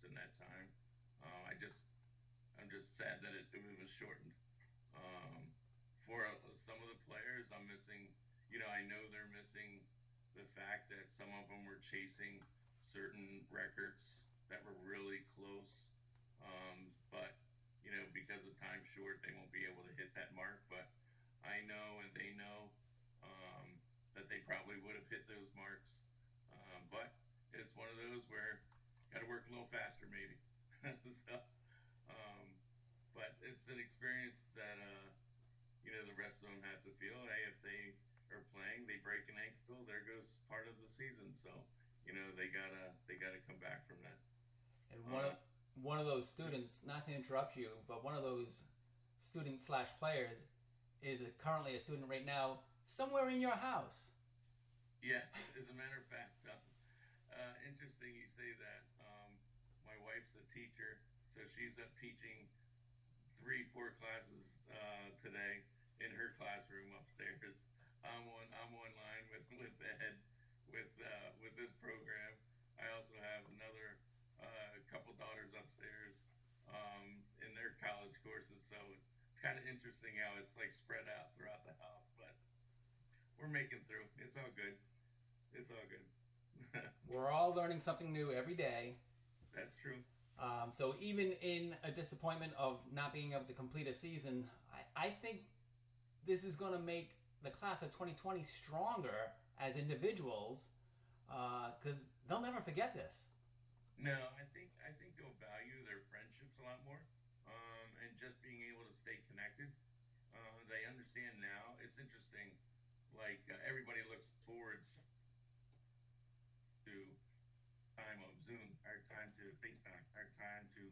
in that time. I'm just sad that it was shortened. For some of the players, I'm missing. I know they're missing the fact that some of them were chasing certain records that were really close. But because of time short, they won't be able to hit that mark. But I know, and they know, that they probably would have hit those marks. But it's one of those where got to work a little faster, maybe. So, but it's an experience that the rest of them have to feel. Hey, if they are playing, they break an ankle, there goes part of the season. So they gotta come back from that. And one of those students, not to interrupt you, but one of those students / players is currently a student right now somewhere in your house. Yes, as a matter of fact, interesting you say that. My wife's a teacher, so she's up teaching 3-4 classes today in her classroom upstairs. I'm online with Ed with this program. I also have another couple daughters upstairs in their college courses, so it's kind of interesting how it's like spread out throughout the house, but we're making through. It's all good. We're all learning something new every day. That's true. So even in a disappointment of not being able to complete a season, I think this is going to make the class of 2020 stronger as individuals, because they'll never forget this. No, I think they'll value their friendships a lot more, and just being able to stay connected. They understand now. It's interesting. Like everybody looks forward to time of Zoom, our time to FaceTime, our time to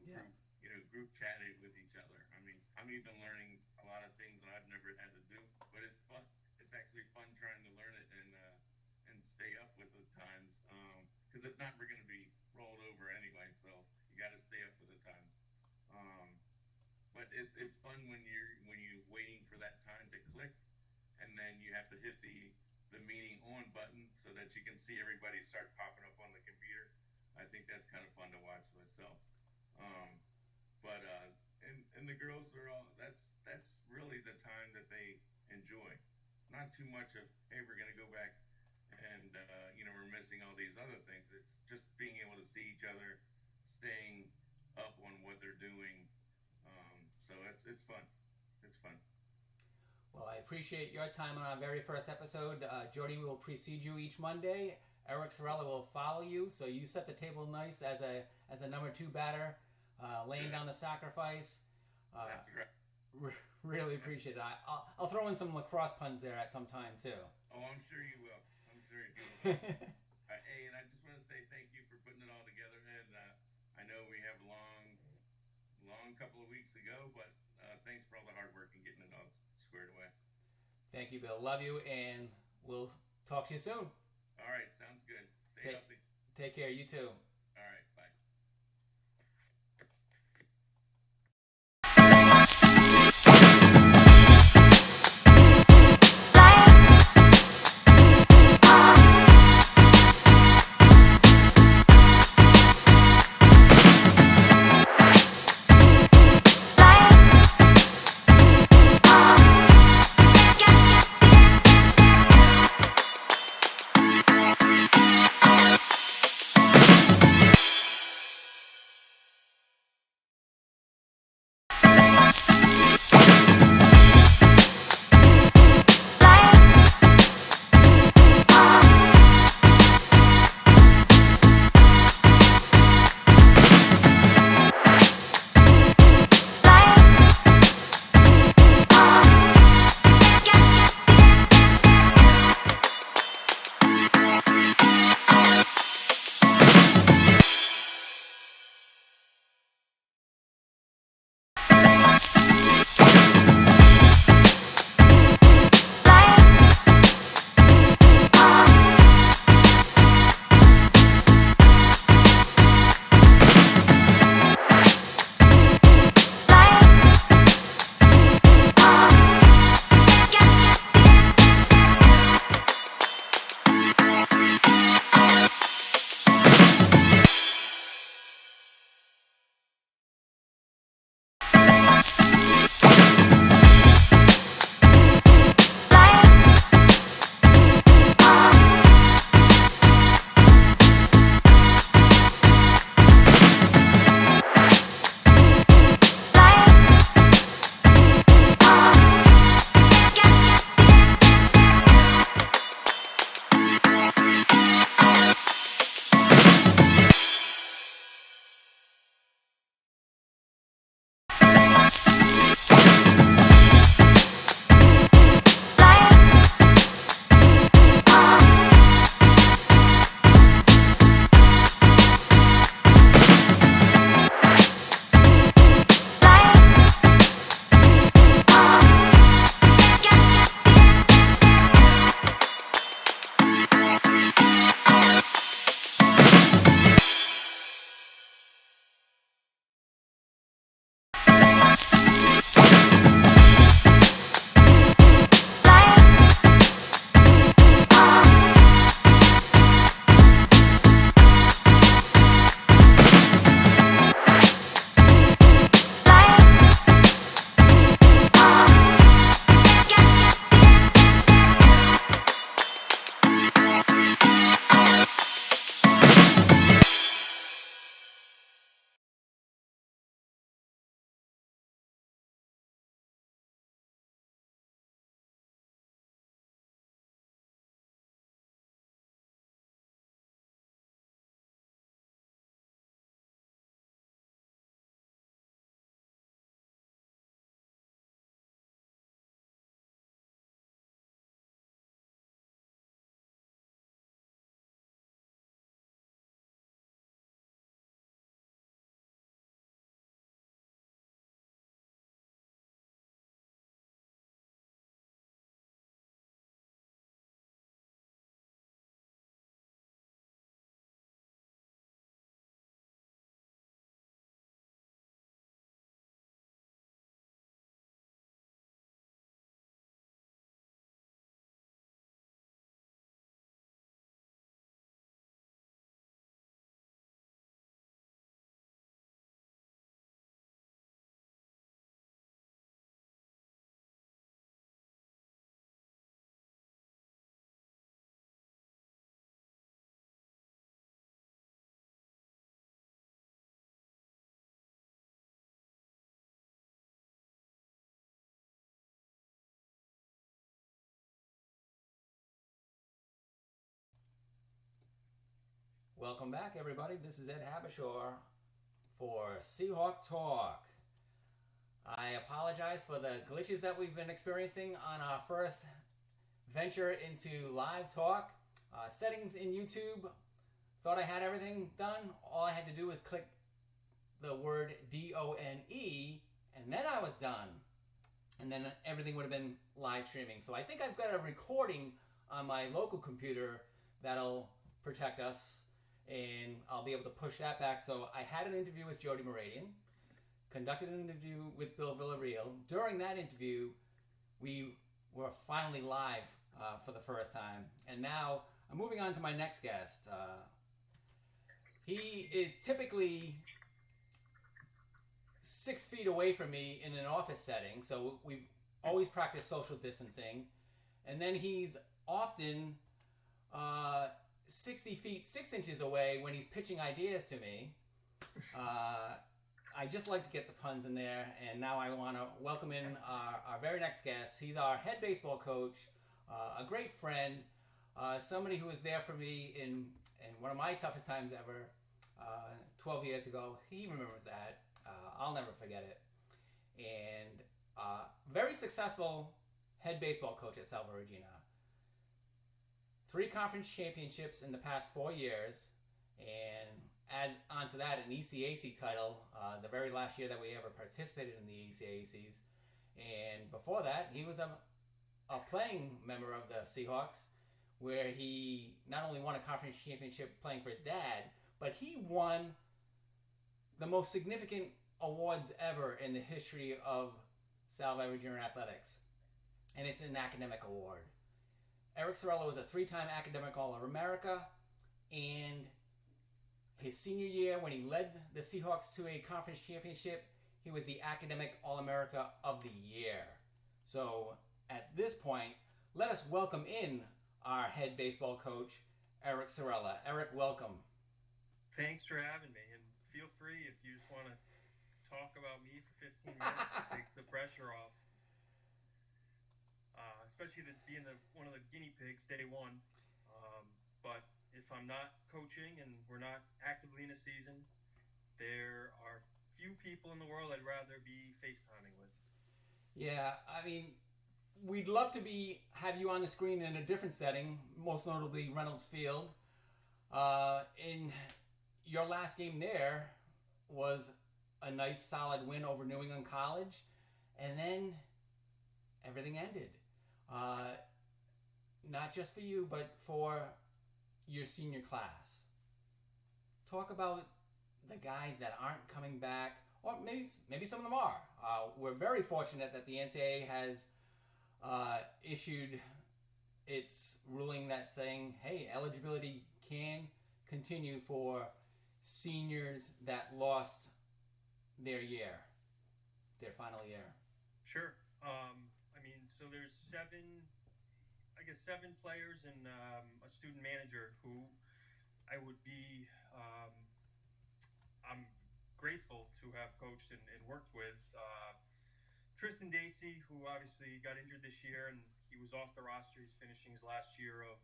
group chatting with each other. I mean, I'm even learning a lot of things that I've never had to do, but it's fun. It's actually fun trying to learn it and stay up with the times. Because if not, we're going to be rolled over anyway. So you got to stay up with the times. But it's fun when you're waiting for that time to click, and then you have to hit the meeting on button so that you can see everybody start popping up on the computer. I think that's kind of fun to watch myself. And the girls are all, that's really the time that they enjoy. Not too much of, hey, we're going to go back and, we're missing all these other things. It's just being able to see each other, staying up on what they're doing. So it's fun. It's fun. Well, I appreciate your time on our very first episode. Jody will precede you each Monday. Eric Cirella will follow you. So you set the table nice as a number 2 batter, laying down the sacrifice. That's right. Really appreciate it. I'll throw in some lacrosse puns there at some time too. Oh, I'm sure you will. Hey, and I just want to say thank you for putting it all together, Ed. I know we have a long couple of weeks to go, but thanks for all the hard work and getting it all squared away. Thank you, Bill. Love you, and we'll talk to you soon. All right, sounds good. Stay healthy. Take care. You too. All right, bye. Welcome back, everybody. This is Ed Habishore for SeahawkTalk. I apologize for the glitches that we've been experiencing on our first venture into live talk. Settings in YouTube, thought I had everything done. All I had to do was click the word DONE, and then I was done. And then everything would have been live streaming. So I think I've got a recording on my local computer that'll protect us, and I'll be able to push that back. So I had an interview with Jody Mooradian, conducted an interview with Villareal. During that interview, we were finally live for the first time. And now I'm moving on to my next guest. He is typically 6 feet away from me in an office setting, so we've always practiced social distancing. And then he's often 60 feet 6 inches away when he's pitching ideas to me. I just like to get the puns in there, and now I want to welcome in our very next guest. He's our head baseball coach, a great friend, somebody who was there for me in one of my toughest times ever, 12 years ago. He remembers that. I'll never forget it. And very successful head baseball coach at SalveAthletics. 3 conference championships in the past 4 years, and add onto that an ECAC title the very last year that we ever participated in the ECACs. And before that, he was a playing member of the Seahawks, where he not only won a conference championship playing for his dad, but he won the most significant awards ever in the history of SalveAthletics. And it's an academic award. Eric Cirella was a 3-time academic All-America, and his senior year, when he led the Seahawks to a conference championship, he was the academic All-America of the year. So at this point, let us welcome in our head baseball coach, Eric Cirella. Eric, welcome. Thanks for having me, and feel free if you just want to talk about me for 15 minutes. It takes the pressure off. Especially being one of the guinea pigs day one. But if I'm not coaching and we're not actively in a season, there are few people in the world I'd rather be FaceTiming with. Yeah, I mean, we'd love to have you on the screen in a different setting, most notably Reynolds Field. In your last game there was a nice solid win over New England College, and then everything ended. Not just for you, but for your senior class. Talk about the guys that aren't coming back, or maybe some of them are. We're very fortunate that the NCAA has issued its ruling that's saying, hey, eligibility can continue for seniors that lost their final year. Sure. So there's 7 players and a student manager who I would be, I'm grateful to have coached and worked with. Tristan Dacey, who obviously got injured this year, and he was off the roster. He's finishing his last year of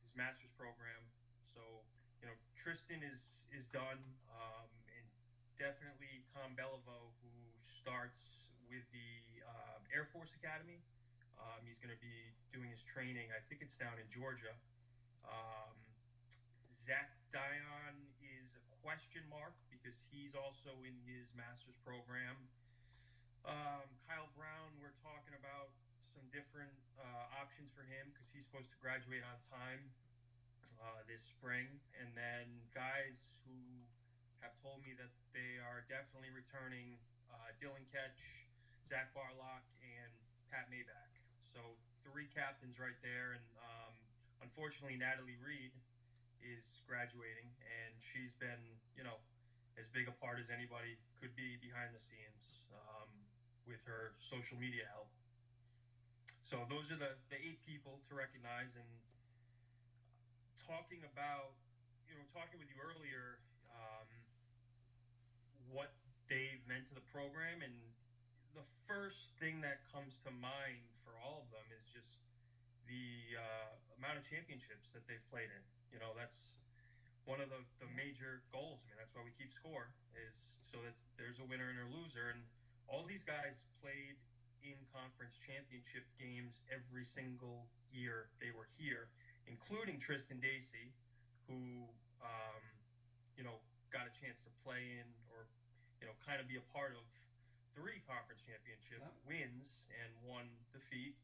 his master's program. So, Tristan is done. And definitely Tom Beliveau, who starts with the Air Force Academy. He's going to be doing his training. I think it's down in Georgia. Zach Dion is a question mark because he's also in his master's program. Kyle Brown, we're talking about some different options for him because he's supposed to graduate on time this spring. And then guys who have told me that they are definitely returning: Dylan Ketch, Zach Barlock, and Pat Maybach. So 3 captains right there. And unfortunately, Natalie Reed is graduating, and she's been, as big a part as anybody could be behind the scenes with her social media help. So those are the 8 people to recognize. And talking with you earlier, what they've meant to the program, and the first thing that comes to mind for all of them is just the amount of championships that they've played in. That's one of the major goals. I mean, that's why we keep score, is so that there's a winner and a loser. And all these guys played in conference championship games every single year they were here, including Tristan Dacey, who, got a chance to play in or, kind of be a part of 3 conference championship wins and 1 defeat.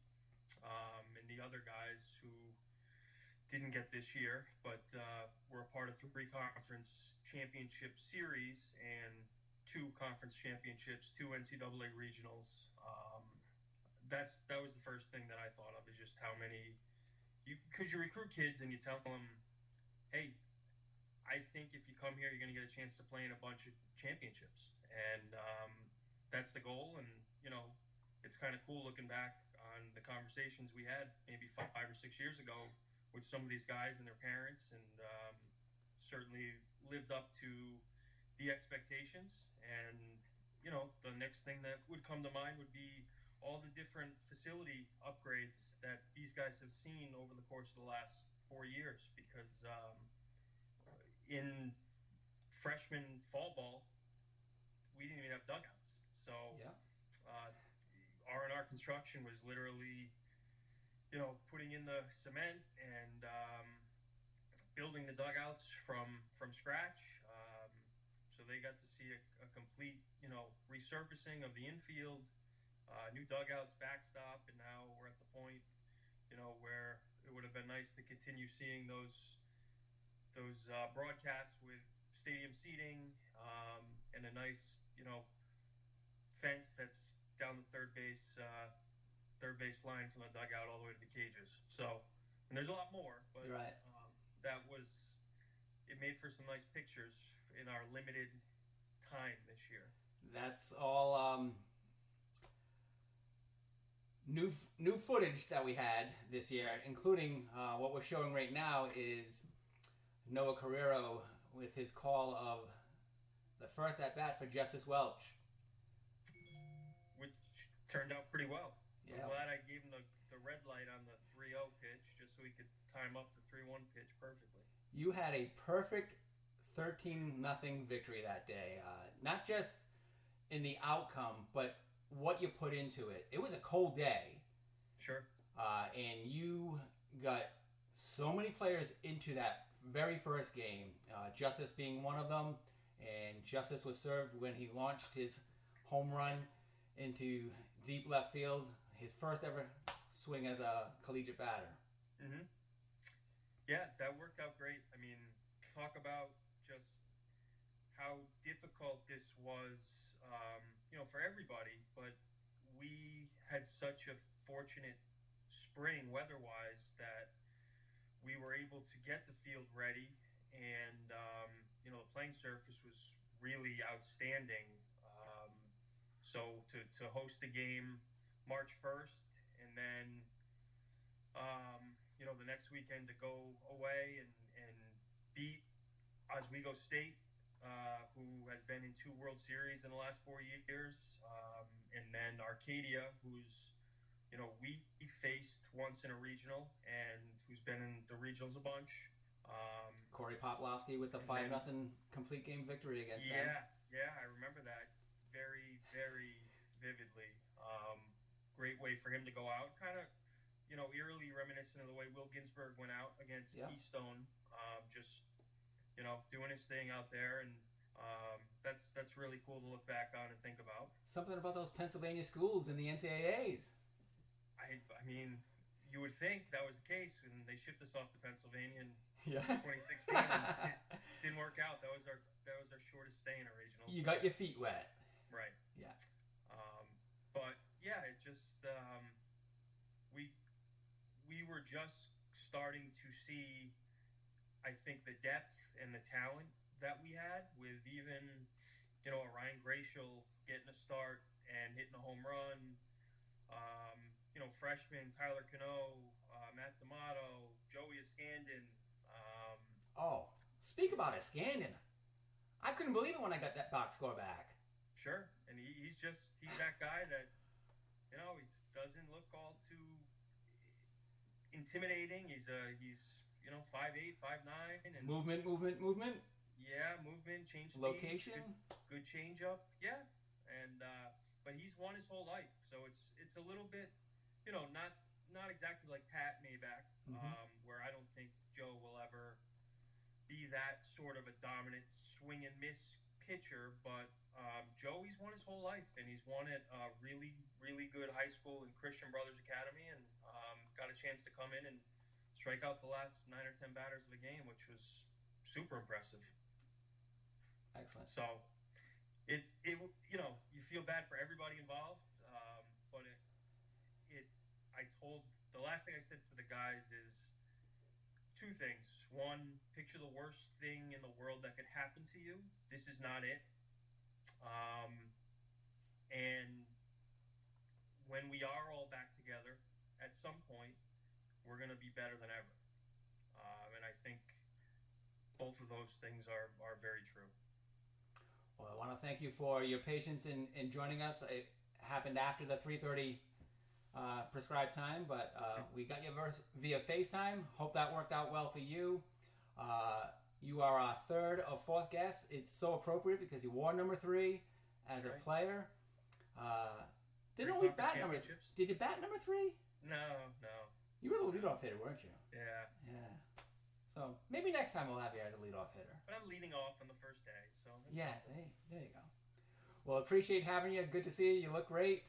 And the other guys who didn't get this year, but were a part of 3 conference championship series and 2 conference championships, 2 NCAA regionals. That was the first thing that I thought of, is just how many, because you recruit kids and you tell them, hey, I think if you come here, you're going to get a chance to play in a bunch of championships. And that's the goal. And, it's kind of cool looking back on the conversations we had maybe 5 or 6 years ago with some of these guys and their parents, and certainly lived up to the expectations. And, the next thing that would come to mind would be all the different facility upgrades that these guys have seen over the course of the last 4 years, because in freshman fall ball, we didn't even have dugouts. So R&R construction was literally, putting in the cement and building the dugouts from scratch. So they got to see a complete, resurfacing of the infield, new dugouts, backstop, and now we're at the point, where it would have been nice to continue seeing those broadcasts with stadium seating, and a nice, fence that's down the third base line from the dugout all the way to the cages. So, and there's a lot more, but right. It made for some nice pictures in our limited time this year. That's all new footage that we had this year, including what we're showing right now is Noah Carrero with his call of the first at-bat for Justice Welch. Which turned out pretty well. Yeah. I'm glad I gave him the red light on the 3-0 pitch just so he could time up the 3-1 pitch perfectly. You had a perfect 13-0 victory that day. Not just in the outcome, but what you put into it. It was a cold day. Sure. And you got so many players into that very first game, Justice being one of them, and Justice was served when he launched his home run into deep left field, his first ever swing as a collegiate batter. Mm-hmm. Yeah, that worked out great. I mean, talk about just how difficult this was, for everybody, but we had such a fortunate spring weather-wise that we were able to get the field ready, and the playing surface was really outstanding. So to host the game March 1st, and then the next weekend to go away and beat Oswego State, who has been in 2 World Series in the last 4 years, and then Arcadia, who's we faced once in a regional and who's been in the regionals a bunch. Corey Poplowski with the 5-0 complete game victory against them. Yeah, I remember that very, very vividly. Great way for him to go out, kind of, eerily reminiscent of the way Will Ginsburg went out against Keystone. Just, doing his thing out there, and that's really cool to look back on and think about. Something about those Pennsylvania schools in the NCAAs. I mean, you would think that was the case when they shipped us off to Pennsylvania in 2016. And it didn't work out. That was our shortest stay in a regional. You got your feet wet. Right. Yeah. But yeah, it just we were just starting to see, I think, the depth and the talent that we had with even, a Ryan Gracial getting a start and hitting a home run. Freshman Tyler Cano, Matt D'Amato, Joey Iskandon. Speak about Iskandon. I couldn't believe it when I got that box score back. Sure, and he's that guy that, he doesn't look all too intimidating. He's 5'8", 5'9", and movement. Yeah, movement, change speed, Location. good change up. Yeah, and but he's won his whole life, so it's a little bit, not exactly like Pat Maybach, where I don't think Joe will ever be that sort of a dominant swing and miss pitcher, but Joey's won his whole life, and he's won at a really, really good high school in Christian Brothers Academy, and got a chance to come in and strike out the last 9 or 10 batters of the game, which was super impressive. Excellent. So, you feel bad for everybody involved, but the last thing I said to the guys is 2 things. 1, picture the worst thing in the world that could happen to you. This is not it. And when we are all back together, at some point, we're going to be better than ever. And I think both of those things are very true. Well, I want to thank you for your patience in joining us. It happened after the 3:30 prescribed time, but we got you via FaceTime. Hope that worked out well for you. You are our 3rd of 4th guest. It's so appropriate because you wore number 3 as a player. Didn't always bat number. Did you bat number 3? No. You were the leadoff hitter, weren't you? Yeah. So maybe next time we'll have you as a leadoff hitter. But I'm leading off on the first day, so. Yeah, there you go. Well, appreciate having you. Good to see you. You look great.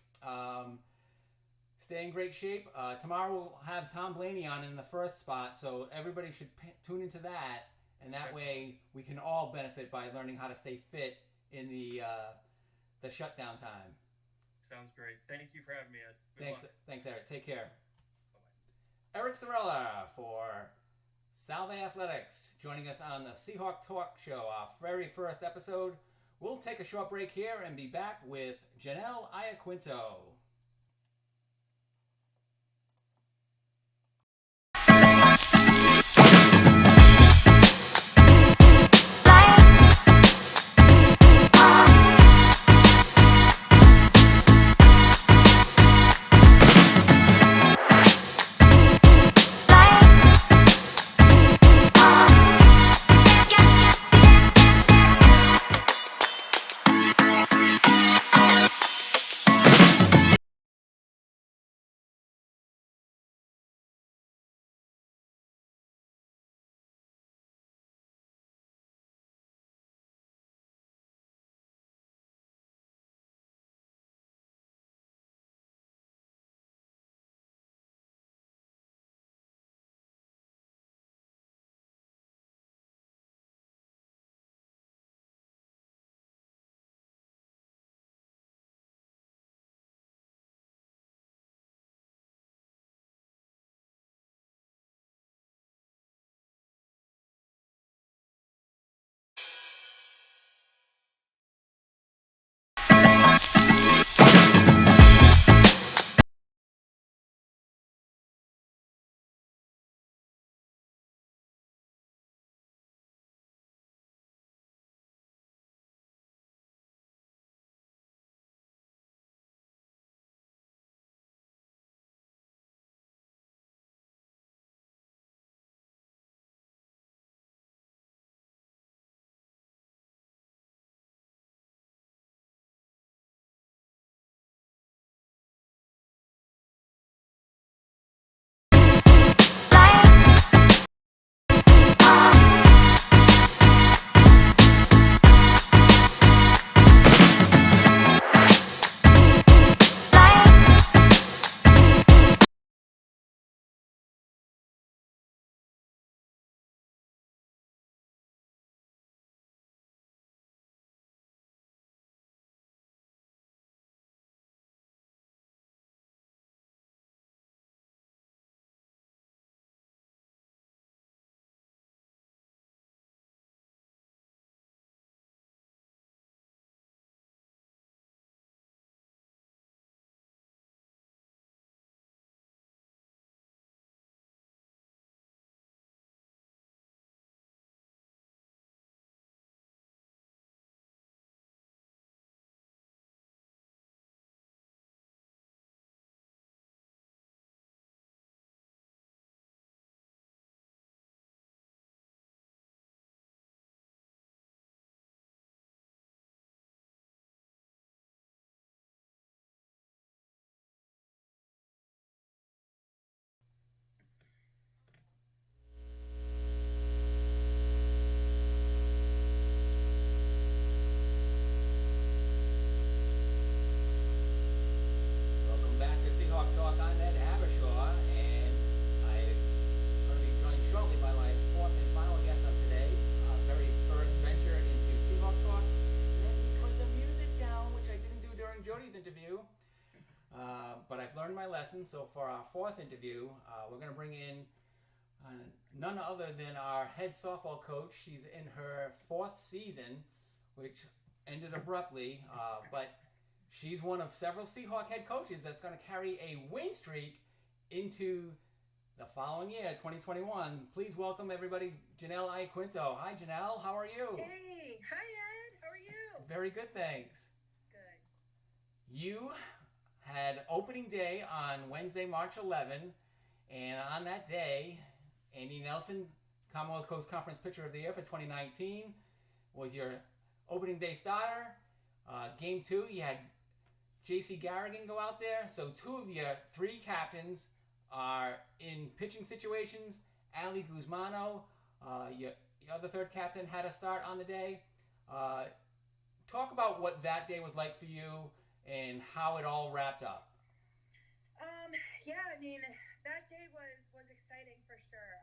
Stay in great shape. Tomorrow we'll have Tom Blaney on in the first spot, so everybody should tune into that, and that way we can all benefit by learning how to stay fit in the shutdown time. Sounds great. Thank you for having me, Ed. Thanks, Eric. Take care. Bye-bye. Eric Cirella for SalveAthletics, joining us on the SeahawkTalk show, our very first episode. We'll take a short break here and be back with Jannelle Iaquinto. interview, but I've learned my lesson. So for our fourth interview, we're going to bring in none other than our head softball coach. She's in her fourth season, which ended abruptly, but she's one of several Seahawk head coaches that's going to carry a win streak into the following year, 2021. Please welcome everybody, Jannelle Iaquinto. Hi, Jannelle. How are you? Hey. Hi, Ed. How are you? Very good, thanks. Good. You had opening day on Wednesday, March 11, and on that day, Andy Nelson, Commonwealth Coast Conference Pitcher of the Year for 2019, was your opening day starter. Game 2, you had J.C. Garrigan go out there. So 2 of your 3 captains are in pitching situations. Ali Guzmano, your other third captain, had a start on the day. Talk about what that day was like for you and how it all wrapped up. Yeah, I mean, that day was exciting for sure.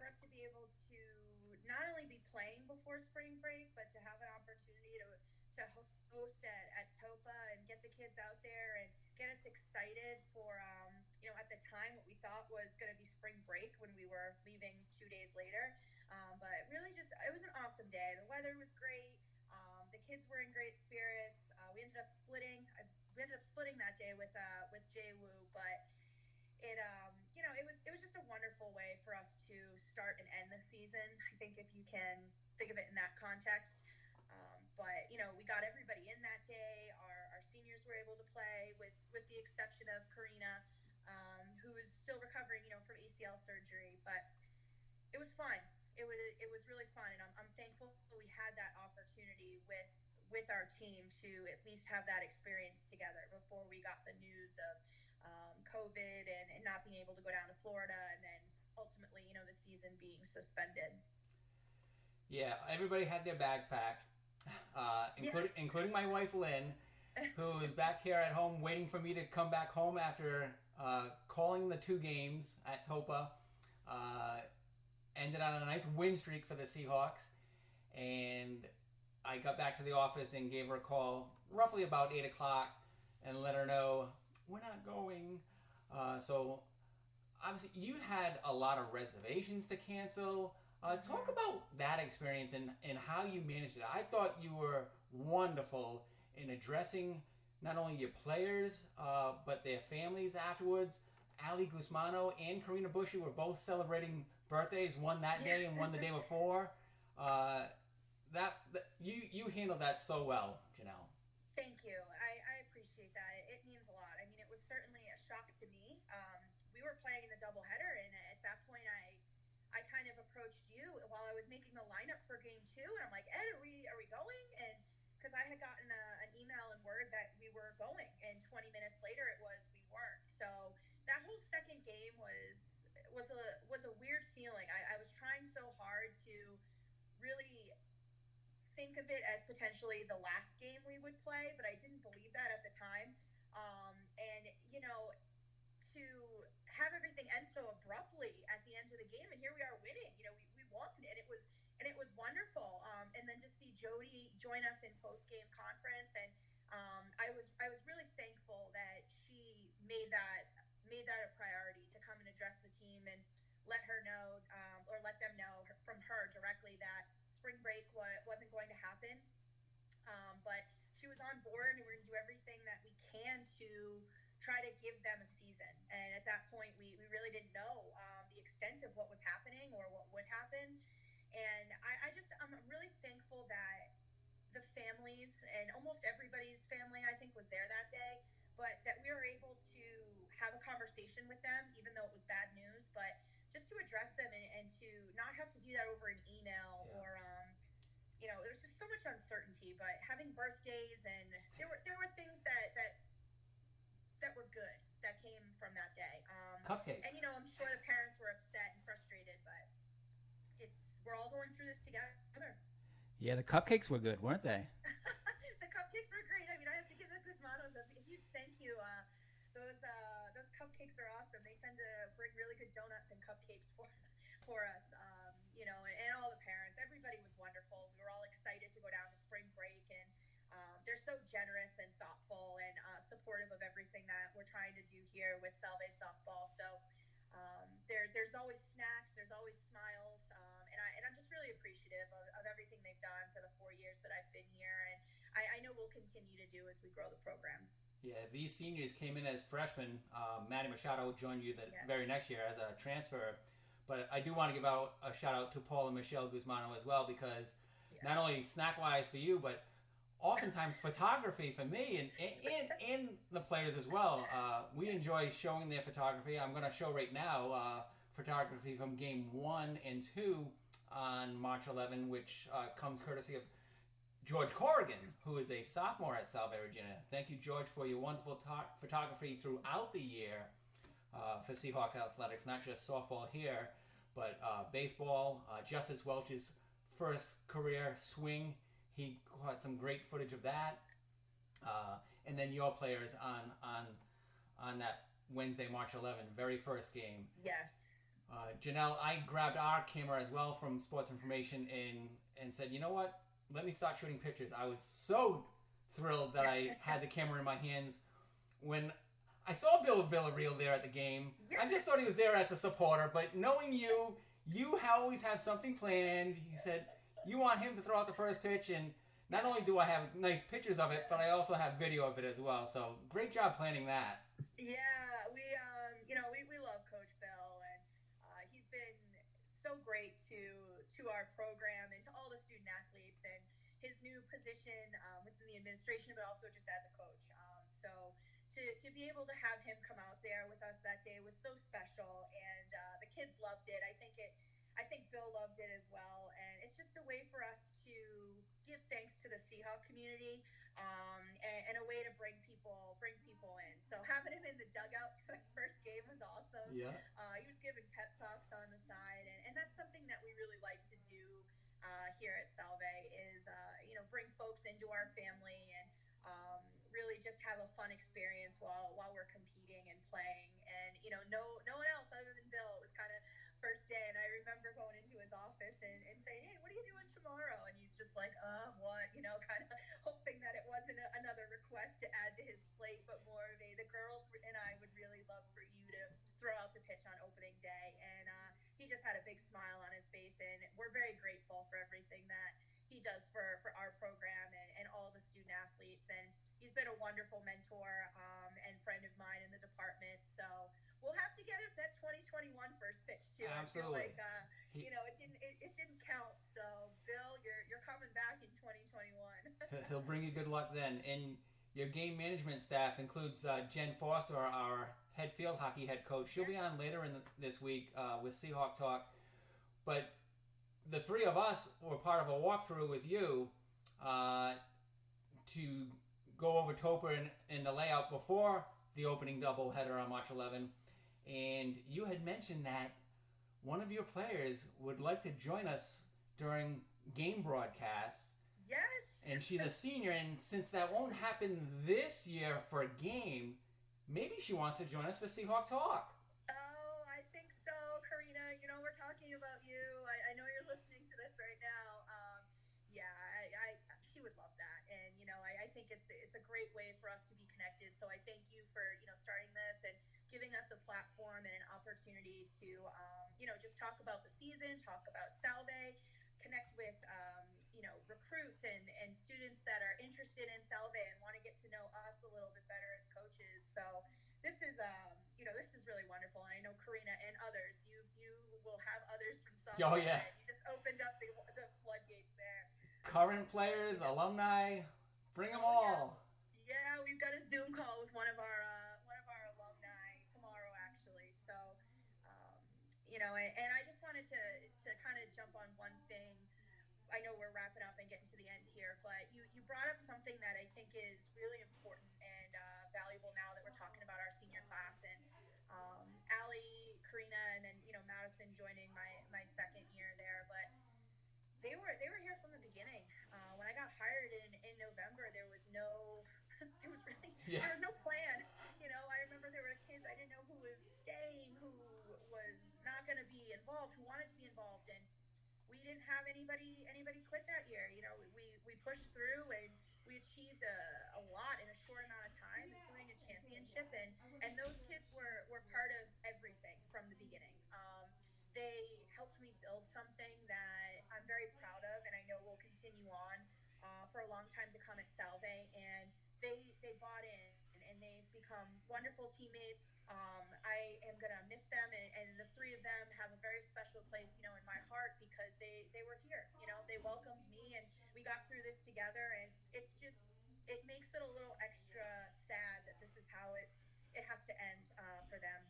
For us to be able to not only be playing before spring break, but to have an opportunity to host at TOPA and get the kids out there and get us excited for, at the time what we thought was going to be spring break when we were leaving 2 days later. But really it was an awesome day. The weather was great. The kids were in great spirits. We ended up splitting that day with Jay Wu, but it was just a wonderful way for us to start and end the season. I think if you can think of it in that context. But we got everybody in that day. Our seniors were able to play with the exception of Karina, who is still recovering, from ACL surgery. But it was fun. It was really fun, and I'm thankful that we had that opportunity with our team to at least have that experience together before we got the news of COVID and not being able to go down to Florida, and then ultimately, the season being suspended. Yeah, everybody had their bags packed, including my wife Lynn, who is back here at home waiting for me to come back home after calling the 2 games at TOPA. Ended on a nice win streak for the Seahawks, and I got back to the office and gave her a call roughly about 8 o'clock and let her know we're not going. So obviously you had a lot of reservations to cancel. Talk about that experience and how you managed it. I thought you were wonderful in addressing not only your players, but their families afterwards. Ali Guzmano and Karina Bushy were both celebrating birthdays, one that day and one the day before. You handled that so well, Jannelle. Thank you. I appreciate that. It means a lot. I mean, it was certainly a shock to me. We were playing in the doubleheader, and at that point, I kind of approached you while I was making the lineup for game 2, and I'm like, Ed, are we going? And because I had gotten an email and word that we were going, and 20 minutes later it was we weren't. So that whole second game was a weird feeling. I was trying so hard to really think of it as potentially the last game we would play, but I didn't believe that at the time. And to have everything end so abruptly at the end of the game, and here we are winning. We won, and it was wonderful. And then to see Jody join us in post-game conference, and I was really thankful that she made that a priority to come and address the team and let her know, or let them know from her directly that spring break wasn't going to happen. But she was on board, and we're going to do everything that we can to try to give them a season. And at that point, we really didn't know the extent of what was happening or what would happen. And I'm really thankful that the families, and almost everybody's family, I think, was there that day, but that we were able to have a conversation with them, even though it was bad news, but just to address them and to not have to do that over an email. Yeah. Or there's just so much uncertainty, but having birthdays, and there were things that were good that came from that day. Cupcakes. And I'm sure the parents were upset and frustrated, but we're all going through this together. Yeah, the cupcakes were good, weren't they? The cupcakes were great. I mean, I have to give the Guzmanos a huge thank you. Those cupcakes are awesome. They tend to bring really good donuts and cupcakes for us. And all the parents, everybody was wonderful. We were all excited to go down to spring break, and they're so generous and thoughtful. And supportive of everything that we're trying to do here with Salve softball. So there's always snacks, there's always smiles, and I'm just really appreciative of everything they've done for the 4 years that I've been here, and I know we'll continue to do as we grow the program. Yeah, these seniors came in as freshmen. Maddie Machado joined you the very next year as a transfer. But I do want to give out a shout out to Paul and Michelle Guzmano as well, because not only snack wise for you, but oftentimes photography for me and the players as well. We enjoy showing their photography. I'm going to show right now photography from game 1 and 2 on March 11, which comes courtesy of George Corrigan, who is a sophomore at Salve, Virginia. Thank you, George, for your wonderful photography throughout the year for Seahawk Athletics, not just softball here, but baseball. Justice Welch's first career swing, he caught some great footage of that. And then your players on that Wednesday, March 11, very first game. Yes. Jannelle, I grabbed our camera as well from Sports Information and said, you know what? Let me start shooting pictures. I was so thrilled that I had the camera in my hands when I saw Bill Villareal there at the game. Yes. I just thought he was there as a supporter, but knowing you always have something planned. He said you want him to throw out the first pitch, and not only do I have nice pictures of it, but I also have video of it as well. So great job planning that. Yeah, we love Coach Bill, and he's been so great to our program and to all the student athletes, and his new position within the administration, but also just as a coach. So to be able to have him come out there with us that day was so special, and the kids loved it. I think Bill loved it as well, and it's just a way for us to give thanks to the Seahawk community, and a way to bring people in. So having him in the dugout for the first game was awesome. Yeah. He was giving pep talks on the side, and that's something that we really like to do here at Salve is bring folks into our family and really just have a fun experience while we're competing and playing. And no one else other than Bill. It was kind of first day, and I remember going into his office and saying, hey, what are you doing tomorrow? And he's just like, what? Kind of hoping that it wasn't another request to add to his plate, but more of the girls and I would really love for you to throw out the pitch on opening day. And he just had a big smile on his face, and we're very grateful for everything that he does for our program and all the student athletes. And he's been a wonderful mentor and friend of mine in the department. So we'll have to get him that 2021 first pitch too. Absolutely. I feel like it didn't count. So Bill, you're coming back in 2021. He'll bring you good luck then. And your game management staff includes Jen Foster, our head field hockey head coach. She'll be on later this week with SeahawkTalk. But the three of us were part of a walkthrough with you to go over Topper and the layout before the opening doubleheader on March 11. And you had mentioned that one of your players would like to join us during game broadcasts. Yes. And she's a senior, and since that won't happen this year for a game, maybe she wants to join us for Seahawk Talk. Oh, I think so, Karina. We're talking about you. I know you're listening to this right now. She would love that, and I think it's a great way for us to be connected. So I thank you for starting this and giving us a platform and an opportunity to just talk about the season, talk about Salve, connect with recruits and students that are interested in Salve and want to get to know us a little bit better as coaches. So this is really wonderful, and I know Karina and others. You will have others from Salve. Oh yeah. You just opened up the floodgates there. Current players, alumni, bring them all. Yeah, we've got a Zoom call with one of our alumni tomorrow, actually. So, and I just wanted to kind of jump on one thing. I know we're wrapping up and getting to the end here, but you brought up something that I think is really important and valuable now that we're talking about our senior class, and Allie, Karina, and then Madison joining my second year there, but they were here from the beginning. When I got hired in November, there was no plan. I remember there were kids I didn't know who was staying, who was not going to be involved, who wanted to be involved, and we didn't have anybody quit that year. We pushed through, and we achieved a lot in a short amount of time, including championship, and those kids were part of everything from the beginning. They helped me build something that I'm very proud of, and I know will continue on for a long time to come at Salve. And they bought in, and they've become wonderful teammates. I am gonna miss them, and the three of them have a very special place, in my heart, because they were here. They welcomed me, and we got through this together. And it makes it a little extra sad that this is how it has to end for them.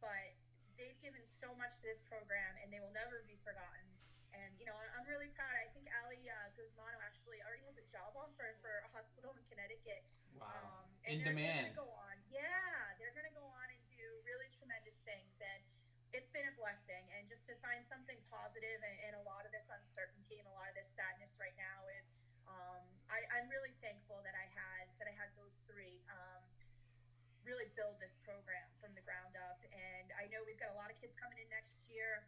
But they've given so much to this program, and they will never be forgotten. And I'm really proud. I think Ali Guzmano actually already has a job offer for a hospital in Connecticut. Wow. And In demand. They're going to go on and do really tremendous things. And it's been a blessing. And just to find something positive in a lot of this uncertainty and a lot of this sadness right now is, I'm really thankful that I had those three really build this program from the ground up. And I know we've got a lot of kids coming in next year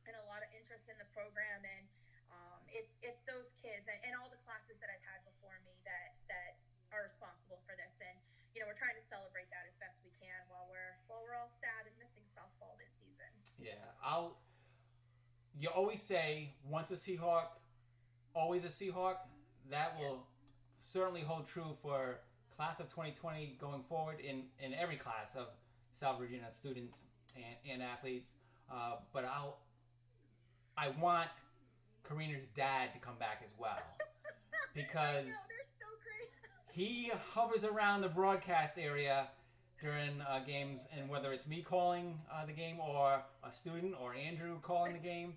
and a lot of interest in the program. And it's those kids and all the classes that I've had before me that are responsible for this. And we're trying to celebrate that as best we can while we're all sad and missing softball this season. Yeah, you always say once a Seahawk, always a Seahawk. That will certainly hold true for class of 2020 going forward in every class of South Virginia students and athletes. But I want Karina's dad to come back as well, because I know, they're so great. he hovers around the broadcast area during games, and whether it's me calling the game or a student or Andrew calling the game,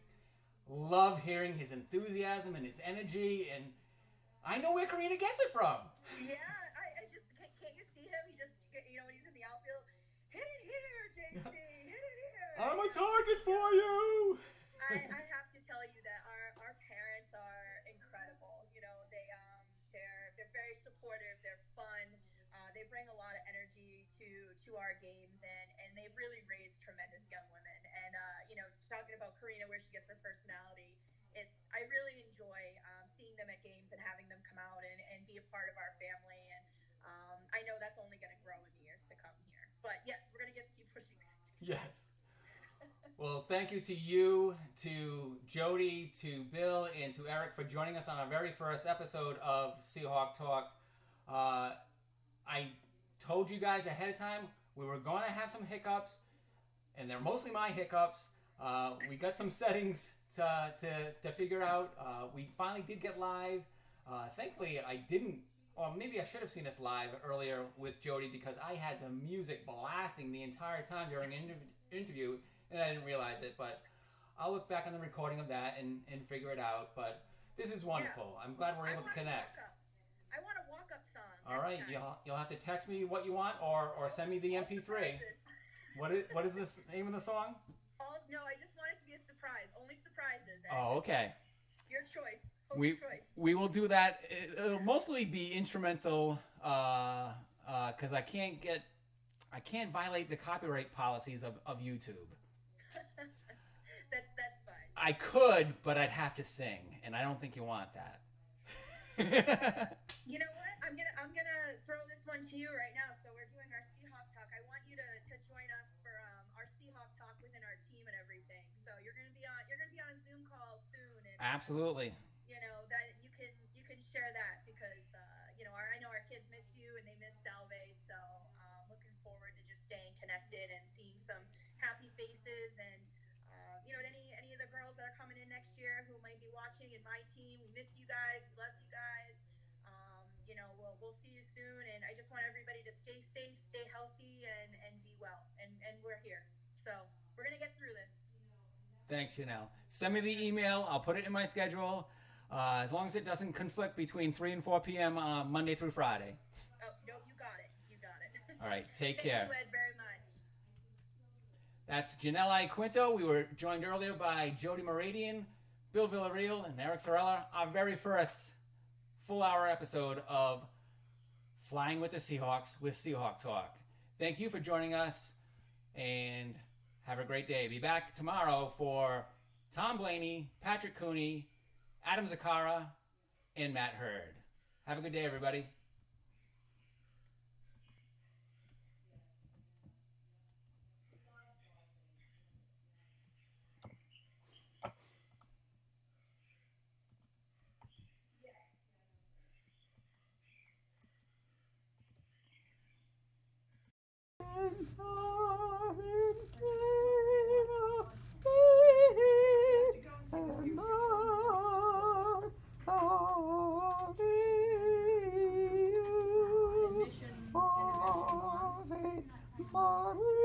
love hearing his enthusiasm and his energy, and I know where Karina gets it from. Yeah, I just can't you see him? He just when he's in the outfield, hit it here, JC, hit it here. I'm a target for you. I have to tell you that our parents are incredible. They're very supportive. They're fun. They bring a lot of energy to our games, and they've really raised tremendous young women. And talking about Karina, where she gets her personality, I really enjoy seeing them at games and having them come out and be a part of our family. And I know that's only going to grow in the years to come here. But yes, we're going to keep pushing. Yes. Well, thank you to you, to Jody, to Bill, and to Eric for joining us on our very first episode of Seahawk Talk. I told you guys ahead of time we were going to have some hiccups, and they're mostly my hiccups. We got some settings to figure out. We finally did get live. Thankfully, I didn't, or maybe I should have seen us live earlier with Jody, because I had the music blasting the entire time during the interview, and I didn't realize it. But I'll look back on the recording of that and figure it out. But this is wonderful. Yeah. I'm glad we're able to connect. I want a walk-up song. All right, you'll have to text me what you want, or send me the MP3. What is the name of the song? No, I just want it to be a surprise. Only surprises. Oh, okay. Your choice. We will do that. It'll mostly be instrumental, because I can't violate the copyright policies of YouTube. That's fine. I could, but I'd have to sing, and I don't think you want that. You know what? I'm gonna throw this one to you right now. So we're doing our Seahawk Talk. I want you to join us for our Seahawk Talk within our team and everything. So you're gonna be on a Zoom call soon. And, absolutely. That you can share that, because I know our kids miss you and they miss Salve. So looking forward to just staying connected and seeing some happy faces. And any of the girls that are coming in next year who might be watching in my team, we miss you guys. We love you guys. We'll see you soon, and I just want everybody to stay safe, stay healthy, and be well. And we're here, so we're gonna get through this. Thanks, Jannelle. Send me the email. I'll put it in my schedule, as long as it doesn't conflict between 3 and 4 p.m. Monday through Friday. Oh no, you got it. All right, take care. Thank you, Ed, very much. That's Jannelle Iaquinto. We were joined earlier by Jody Mooradian, Bill Villareal, and Eric Cirella. Our very first full-hour episode of Flying with the Seahawks with Seahawk Talk. Thank you for joining us, and have a great day. Be back tomorrow for Tom Blaney, Patrick Cooney, Adam Zakara, and Matt Hurd. Have a good day, everybody. Mooradian.